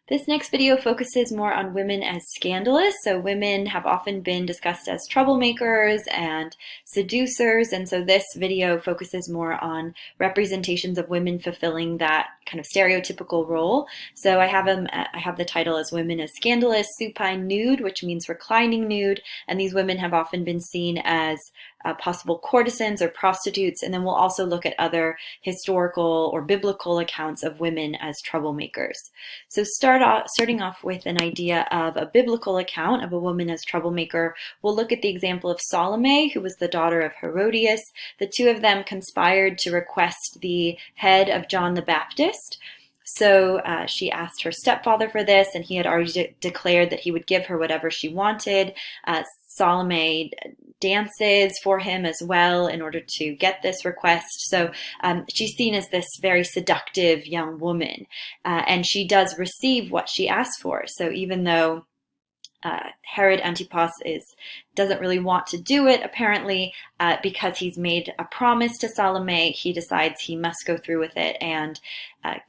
This next video focuses more on women as scandalous. So women have often been discussed as troublemakers and seducers, and so this video focuses more on representations of women fulfilling that kind of stereotypical role. So I have the title as Women as Scandalous, Supine, Nude, which means reclining nude, and these women have often been seen as possible courtesans or prostitutes, and then we'll also look at other historical or biblical accounts of women as troublemakers. So starting off with an idea of a biblical account of a woman as troublemaker, we'll look at the example of Salome, who was the daughter of Herodias. The two of them conspired to request the head of John the Baptist. So she asked her stepfather for this, and he had already declared that he would give her whatever she wanted. Salome dances for him as well in order to get this request. So she's seen as this very seductive young woman, and she does receive what she asks for. So even though Herod Antipas doesn't really want to do it, apparently, because he's made a promise to Salome, he decides he must go through with it and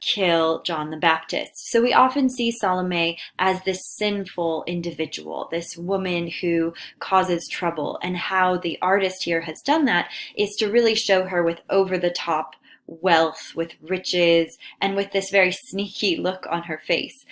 kill John the Baptist. So we often see Salome as this sinful individual, this woman who causes trouble, and how the artist here has done that is to really show her with over-the-top wealth, with riches, and with this very sneaky look on her face.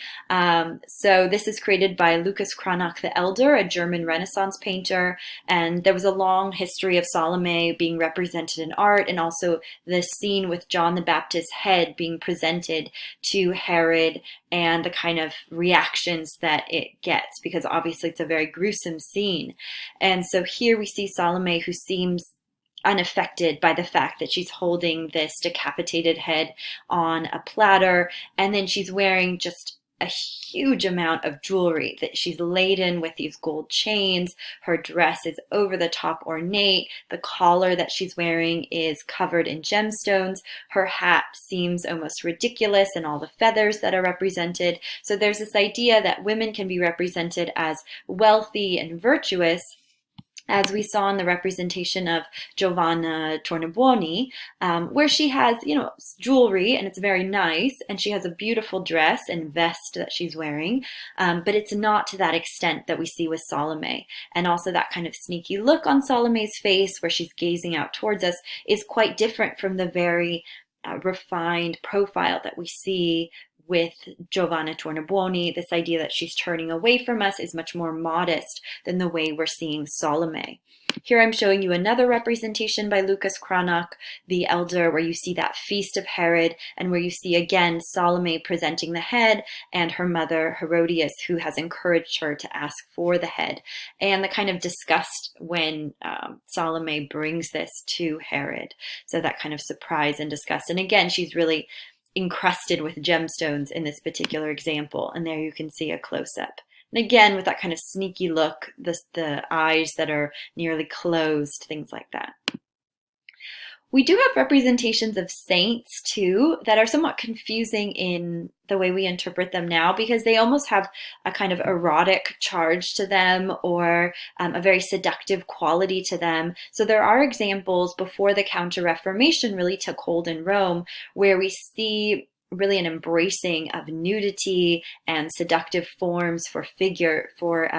So this is created by Lucas Cranach the Elder, a German Renaissance painter, and there was a long history of Salome being represented in art, and also the scene with John the Baptist's head being presented to Herod and the kind of reactions that it gets, because obviously it's a very gruesome scene. And so here we see Salome, who seems unaffected by the fact that she's holding this decapitated head on a platter, and then she's wearing just a huge amount of jewelry, that she's laden with these gold chains. Her dress is over the top ornate. The collar that she's wearing is covered in gemstones. Her hat seems almost ridiculous, and all the feathers that are represented. So there's this idea that women can be represented as wealthy and virtuous, as we saw in the representation of Giovanni Tornabuoni, where she has, jewelry, and it's very nice, and she has a beautiful dress and vest that she's wearing, but it's not to that extent that we see with Salome. And also that kind of sneaky look on Salome's face, where she's gazing out towards us, is quite different from the very refined profile that we see with Giovanni Tornabuoni. This idea that she's turning away from us is much more modest than the way we're seeing Salome. Here I'm showing you another representation by Lucas Cranach the Elder, where you see that feast of Herod, and where you see again Salome presenting the head, and her mother Herodias, who has encouraged her to ask for the head, and the kind of disgust when Salome brings this to Herod. So that kind of surprise and disgust. And again, she's really encrusted with gemstones in this particular example, and there you can see a close-up. And again, with that kind of sneaky look, the eyes that are nearly closed, things like that. We do have representations of saints too that are somewhat confusing in the way we interpret them now, because they almost have a kind of erotic charge to them, or a very seductive quality to them. So there are examples before the Counter-Reformation really took hold in Rome, where we see really an embracing of nudity and seductive forms for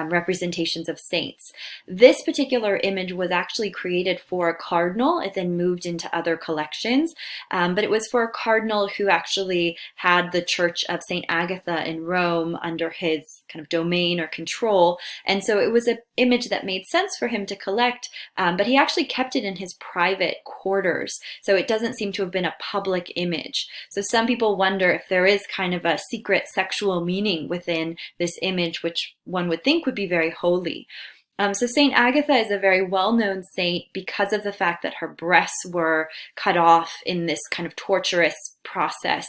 representations of saints. This particular image was actually created for a cardinal. It then moved into other collections, but it was for a cardinal who actually had the Church of St. Agatha in Rome under his kind of domain or control, and so it was an image that made sense for him to collect, but he actually kept it in his private quarters, so it doesn't seem to have been a public image. So some people wonder if there is kind of a secret sexual meaning within this image, which one would think would be very holy. So Saint Agatha is a very well-known saint because of the fact that her breasts were cut off in this kind of torturous process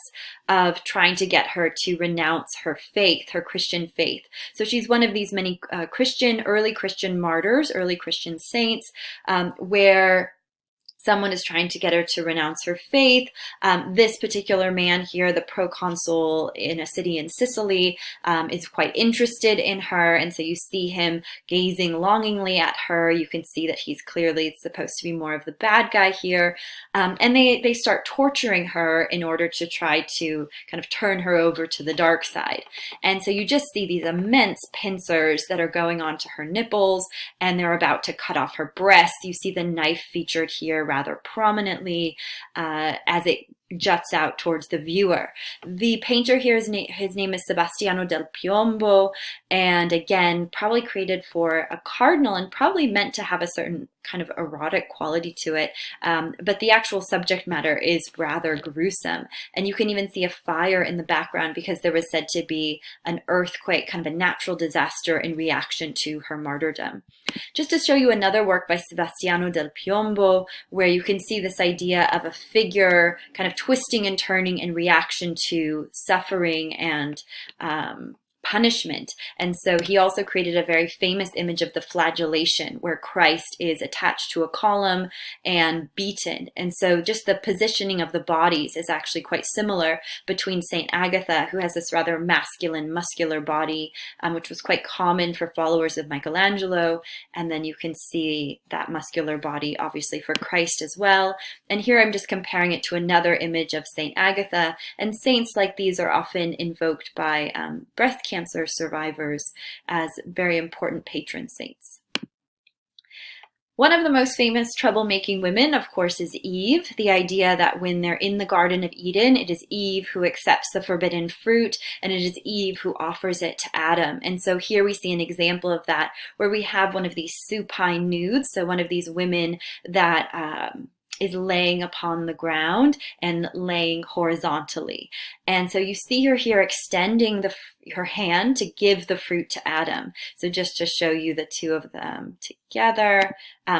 of trying to get her to renounce her faith, her Christian faith. So she's one of these many early Christian martyrs, early Christian saints, where Someone is trying to get her to renounce her faith. This particular man here, the proconsul in a city in Sicily, is quite interested in her. And so you see him gazing longingly at her. You can see that he's clearly supposed to be more of the bad guy here. And they start torturing her in order to try to kind of turn her over to the dark side. And so you just see these immense pincers that are going onto her nipples, and they're about to cut off her breasts. You see the knife featured here rather prominently as it juts out towards the viewer. The painter here, his name is Sebastiano del Piombo, and again, probably created for a cardinal and probably meant to have a certain kind of erotic quality to it. But the actual subject matter is rather gruesome. And you can even see a fire in the background because there was said to be an earthquake, kind of a natural disaster in reaction to her martyrdom. Just to show you another work by Sebastiano del Piombo, where you can see this idea of a figure kind of twisting and turning in reaction to suffering and punishment. And so he also created a very famous image of the flagellation, where Christ is attached to a column and beaten. And so just the positioning of the bodies is actually quite similar between Saint Agatha, who has this rather masculine, muscular body, which was quite common for followers of Michelangelo. And then you can see that muscular body, obviously, for Christ as well. And here I'm just comparing it to another image of Saint Agatha. And saints like these are often invoked by breast cancer survivors as very important patron saints. One of the most famous troublemaking women, of course, is Eve. The idea that when they're in the Garden of Eden, it is Eve who accepts the forbidden fruit, and it is Eve who offers it to Adam. And so here we see an example of that, where we have one of these supine nudes, so one of these women that is laying upon the ground and laying horizontally. And so you see her here extending her hand to give the fruit to Adam. So just to show you the two of them together,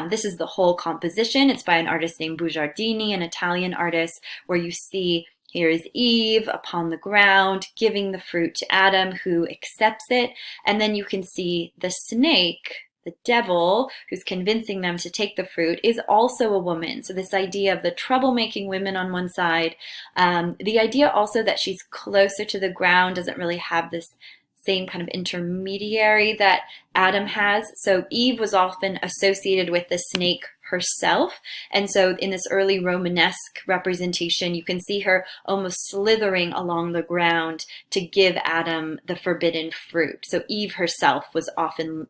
this is the whole composition. It's by an artist named Bugiardini, an Italian artist, where you see here is Eve upon the ground giving the fruit to Adam, who accepts it. And then you can see the snake, the devil, who's convincing them to take the fruit, is also a woman. So this idea of the troublemaking women on one side, the idea also that she's closer to the ground, doesn't really have this same kind of intermediary that Adam has. So Eve was often associated with the snake herself. And so in this early Romanesque representation, you can see her almost slithering along the ground to give Adam the forbidden fruit. So Eve herself was often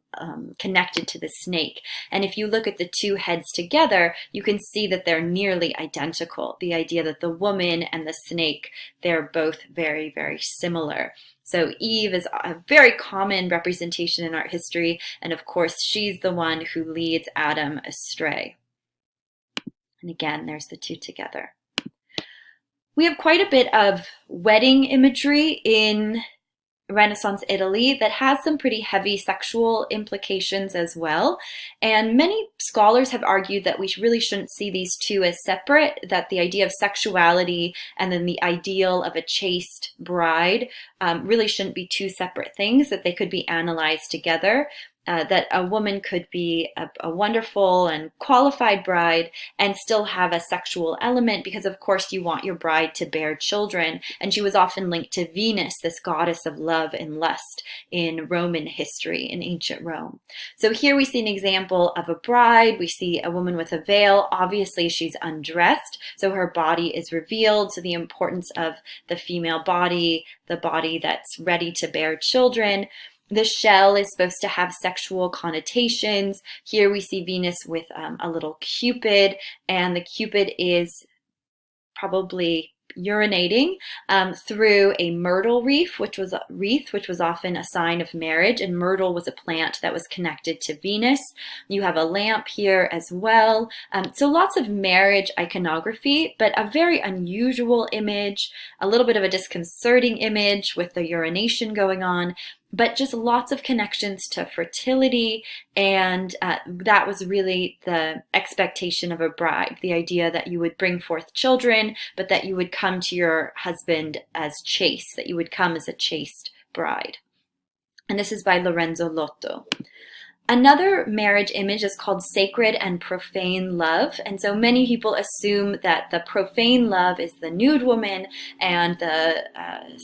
connected to the snake. And if you look at the two heads together, you can see that they're nearly identical. The idea that the woman and the snake, they're both very, very similar. So Eve is a very common representation in art history, and of course she's the one who leads Adam astray. And again, there's the two together. We have quite a bit of wedding imagery in Renaissance Italy that has some pretty heavy sexual implications as well. And many scholars have argued that we really shouldn't see these two as separate, that the idea of sexuality and then the ideal of a chaste bride really shouldn't be two separate things, that they could be analyzed together. That a woman could be a wonderful and qualified bride and still have a sexual element, because of course you want your bride to bear children. And she was often linked to Venus, this goddess of love and lust in Roman history, in ancient Rome. So here we see an example of a bride. We see a woman with a veil. Obviously she's undressed, so her body is revealed. So the importance of the female body, the body that's ready to bear children. The shell is supposed to have sexual connotations. Here we see Venus with a little Cupid, and the Cupid is probably urinating through a myrtle wreath, which was often a sign of marriage, and myrtle was a plant that was connected to Venus. You have a lamp here as well. So lots of marriage iconography, but a very unusual image, a little bit of a disconcerting image with the urination going on, but just lots of connections to fertility. And that was really the expectation of a bride, the idea that you would bring forth children, but that you would come to your husband as chaste, that you would come as a chaste bride. And this is by Lorenzo Lotto. Another marriage image is called sacred and profane love. And so many people assume that the profane love is the nude woman and the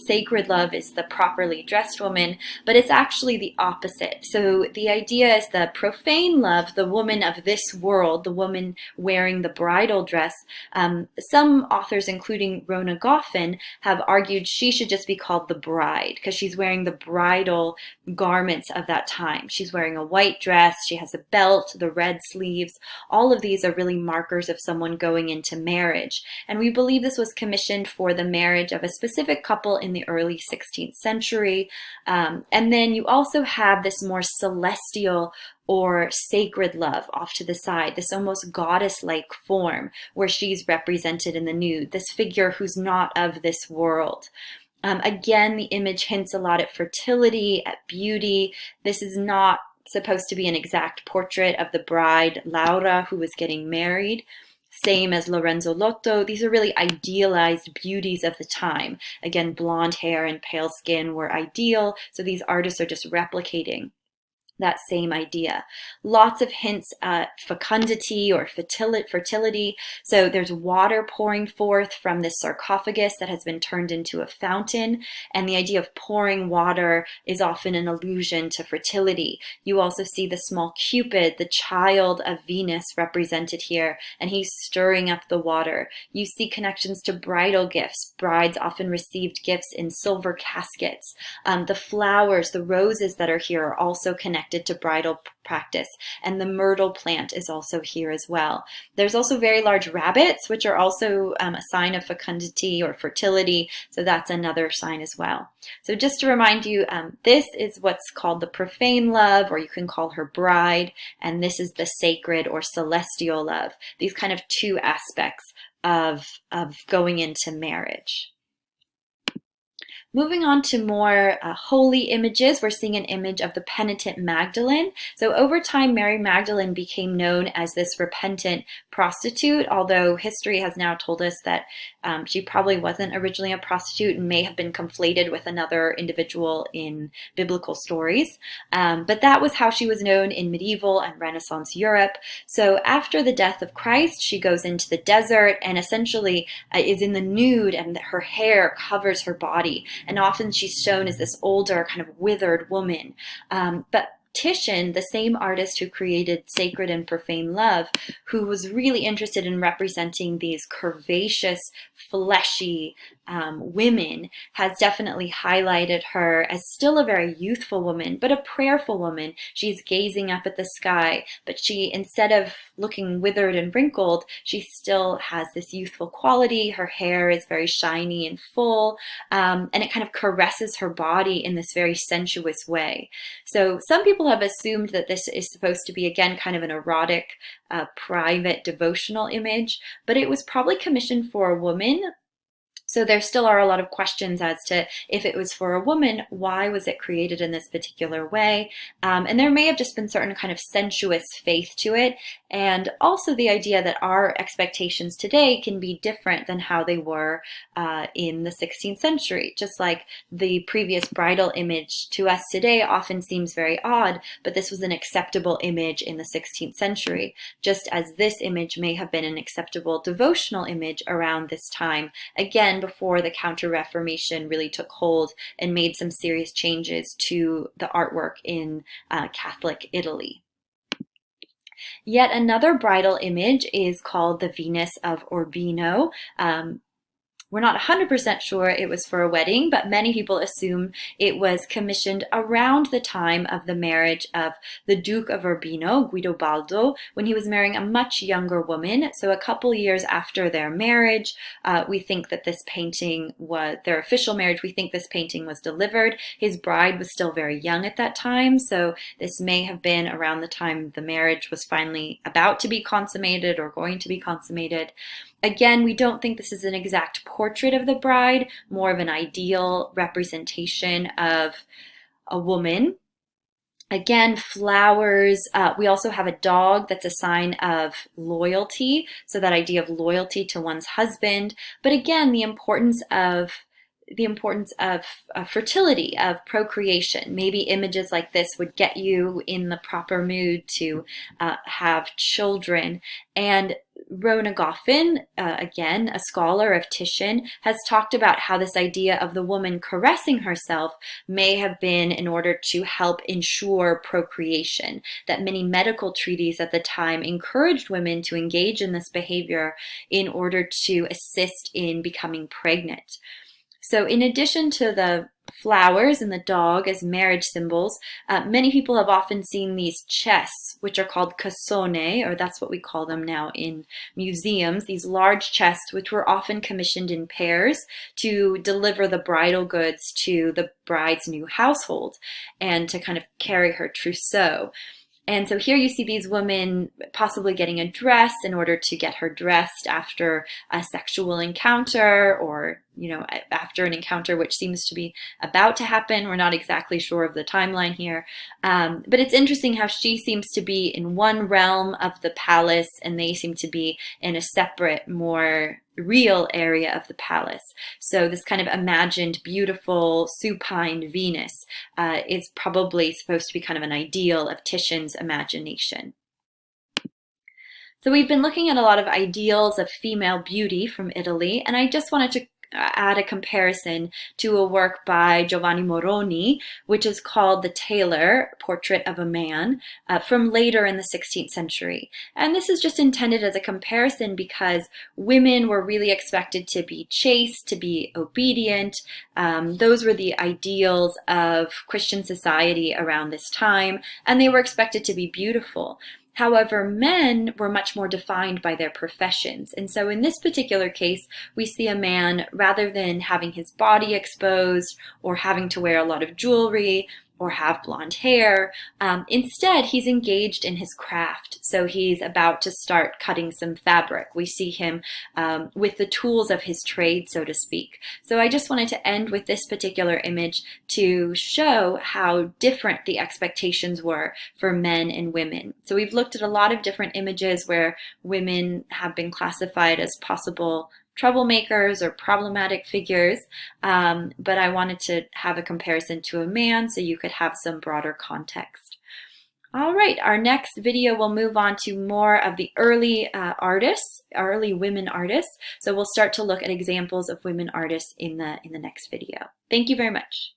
sacred love is the properly dressed woman, but it's actually the opposite. So the idea is the profane love, the woman of this world, the woman wearing the bridal dress. Some authors, including Rona Goffin, have argued she should just be called the bride because she's wearing the bridal garments of that time. She's wearing a white dress, she has a belt, the red sleeves. All of these are really markers of someone going into marriage. And we believe this was commissioned for the marriage of a specific couple in the early 16th century. And then you also have this more celestial or sacred love off to the side, this almost goddess-like form where she's represented in the nude, this figure who's not of this world. Again, the image hints a lot at fertility, at beauty. This is not supposed to be an exact portrait of the bride, Laura, who was getting married. Same as Lorenzo Lotto. These are really idealized beauties of the time. Again, blonde hair and pale skin were ideal, so these artists are just replicating that same idea. Lots of hints at fecundity or fertility. So there's water pouring forth from this sarcophagus that has been turned into a fountain. And the idea of pouring water is often an allusion to fertility. You also see the small Cupid, the child of Venus, represented here, and he's stirring up the water. You see connections to bridal gifts. Brides often received gifts in silver caskets. The flowers, the roses that are here are also connected to bridal practice, and the myrtle plant is also here as well. There's also very large rabbits, which are also a sign of fecundity or fertility, so that's another sign as well. So just to remind you, this is what's called the profane love, or you can call her bride, and this is the sacred or celestial love. These kind of two aspects of going into marriage. Moving on to more holy images, we're seeing an image of the penitent Magdalene. So over time, Mary Magdalene became known as this repentant prostitute, although history has now told us that she probably wasn't originally a prostitute and may have been conflated with another individual in biblical stories. But that was how she was known in medieval and Renaissance Europe. So after the death of Christ, she goes into the desert and essentially is in the nude, and her hair covers her body. And often she's shown as this older, kind of withered woman. But Titian, the same artist who created Sacred and Profane Love, who was really interested in representing these curvaceous, fleshy women, has definitely highlighted her as still a very youthful woman, but a prayerful woman. She's gazing up at the sky, but she, instead of looking withered and wrinkled, she still has this youthful quality. Her hair is very shiny and full, and it kind of caresses her body in this very sensuous way. So some people have assumed that this is supposed to be, again, kind of an erotic, private, devotional image, but it was probably commissioned for a woman. So there still are a lot of questions as to if it was for a woman, why was it created in this particular way? And there may have just been certain kind of sensuous faith to it. And also the idea that our expectations today can be different than how they were in the 16th century. Just like the previous bridal image to us today often seems very odd, but this was an acceptable image in the 16th century, just as this image may have been an acceptable devotional image around this time. Again, before the Counter-Reformation really took hold and made some serious changes to the artwork in Catholic Italy. Yet another bridal image is called the Venus of Urbino. We're not 100% sure it was for a wedding, but many people assume it was commissioned around the time of the marriage of the Duke of Urbino, Guidobaldo, when he was marrying a much younger woman. So a couple years after their marriage, we think that this painting was, their official marriage, we think this painting was delivered. His bride was still very young at that time, so this may have been around the time the marriage was finally about to be consummated or going to be consummated. Again, we don't think this is an exact portrait of the bride, more of an ideal representation of a woman. Again, flowers. We also have a dog that's a sign of loyalty, so that idea of loyalty to one's husband. But again, the importance of the importance of fertility, of procreation. Maybe images like this would get you in the proper mood to have children. And Rona Goffin, again, a scholar of Titian, has talked about how this idea of the woman caressing herself may have been in order to help ensure procreation, that many medical treatises at the time encouraged women to engage in this behavior in order to assist in becoming pregnant. So in addition to the flowers and the dog as marriage symbols, many people have often seen these chests, which are called cassone, or that's what we call them now in museums, these large chests which were often commissioned in pairs to deliver the bridal goods to the bride's new household and to kind of carry her trousseau. And so here you see these women possibly getting a dress in order to get her dressed after a sexual encounter, or, after an encounter which seems to be about to happen. We're not exactly sure of the timeline here. But it's interesting how she seems to be in one realm of the palace and they seem to be in a separate, more real area of the palace. So this kind of imagined, beautiful, supine Venus is probably supposed to be kind of an ideal of Titian's imagination. So we've been looking at a lot of ideals of female beauty from Italy, and I just wanted to add a comparison to a work by Giovanni Moroni, which is called The Tailor, Portrait of a Man, from later in the 16th century. And this is just intended as a comparison because women were really expected to be chaste, to be obedient. Those were the ideals of Christian society around this time, and they were expected to be beautiful. However, men were much more defined by their professions. And so in this particular case, we see a man, rather than having his body exposed or having to wear a lot of jewelry or have blonde hair, instead he's engaged in his craft. So he's about to start cutting some fabric. We see him with the tools of his trade, so to speak. So I just wanted to end with this particular image to show how different the expectations were for men and women. So we've looked at a lot of different images where women have been classified as possible troublemakers or problematic figures, but I wanted to have a comparison to a man so you could have some broader context. All right, our next video will move on to more of the early artists, early women artists. So we'll start to look at examples of women artists in the next video. Thank you very much.